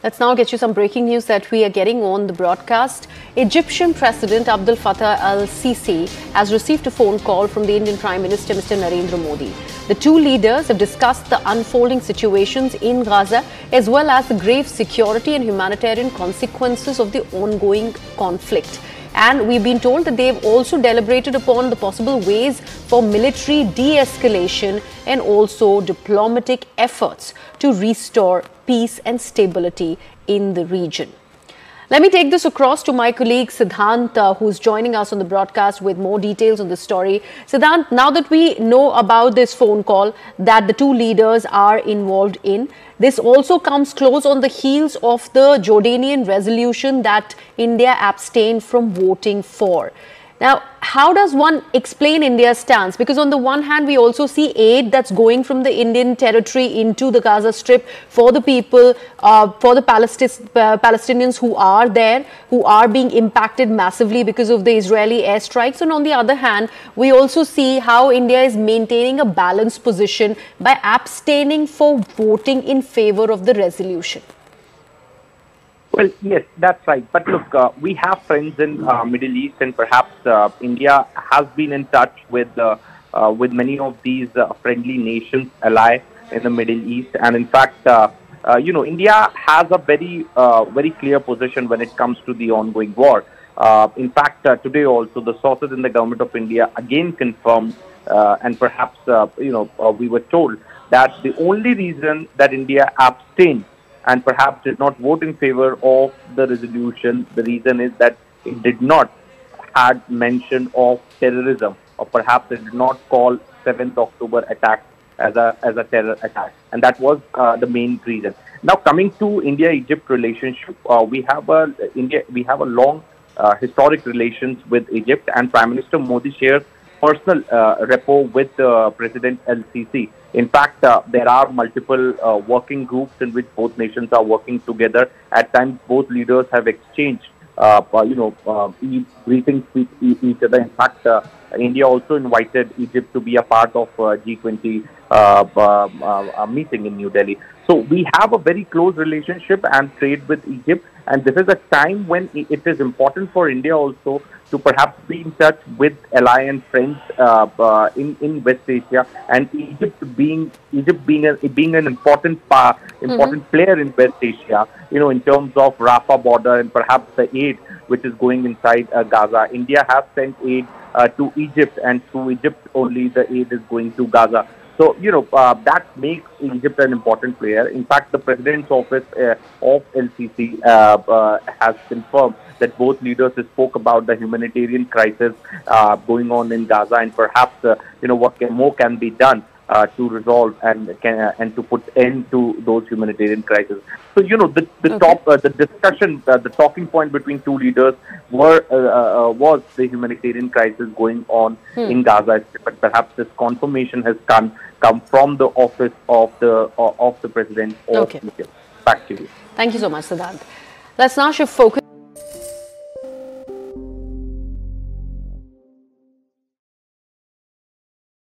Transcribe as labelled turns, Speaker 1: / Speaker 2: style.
Speaker 1: Let's now get you some breaking news that we are getting on the broadcast. Egyptian President Abdel Fattah El-Sisi has received a phone call from the Indian Prime Minister, Mr. Narendra Modi. The two leaders have discussed the unfolding situations in Gaza as well as the grave security and humanitarian consequences of the ongoing conflict. And we've been told that they've also deliberated upon the possible ways for military de-escalation and also diplomatic efforts to restore peace and stability in the region. Let me take this across to my colleague Siddhant, who's joining us on the broadcast with more details on the story. Siddhant, now that we know about this phone call that the two leaders are involved in, this also comes close on the heels of the Jordanian resolution that India abstained from voting for. Now, how does one explain India's stance? Because on the one hand, we also see aid that's going from the Indian territory into the Gaza Strip for the people, for the Palestinians who are there, who are being impacted massively because of the Israeli airstrikes. And on the other hand, we also see how India is maintaining a balanced position by abstaining for voting in favor of the resolution.
Speaker 2: Well, yes, that's right. But look, we have friends in Middle East, and perhaps India has been in touch with many of these friendly nations, ally in the Middle East. And in fact, India has a very clear position when it comes to the ongoing war. In fact, today also the sources in the government of India again confirmed, and perhaps we were told that the only reason that India abstained and perhaps did not vote in favor of the resolution, the reason is that it did not had mention of terrorism, or perhaps it did not call 7th October attack as a terror attack, and that was the main reason. Now, coming to India-Egypt relationship, we have a long historic relations with Egypt, and Prime Minister Modi shares personal rapport with President El-Sisi. In fact, there are multiple working groups in which both nations are working together. At times, both leaders have exchanged, greetings with each other. In fact, India also invited Egypt to be a part of G20 meeting in New Delhi. So we have a very close relationship and trade with Egypt, and this is a time when it is important for India also to perhaps be in touch with ally and friends in West Asia, and Egypt being an important player in West Asia, in terms of Rafah border and perhaps the aid which is going inside Gaza. India has sent aid to Egypt, and through Egypt only the aid is going to Gaza. So, that makes Egypt an important player. In fact, the President's office of El-Sisi has confirmed that both leaders spoke about the humanitarian crisis going on in Gaza, and perhaps, what more can be done to resolve and to put end to those humanitarian crises. So, the discussion, the talking point between two leaders was the humanitarian crisis going on in Gaza. But perhaps this confirmation has come from the office of the President of Egypt. Back to you.
Speaker 1: Thank you so much, Siddhant. Let's now shift focus.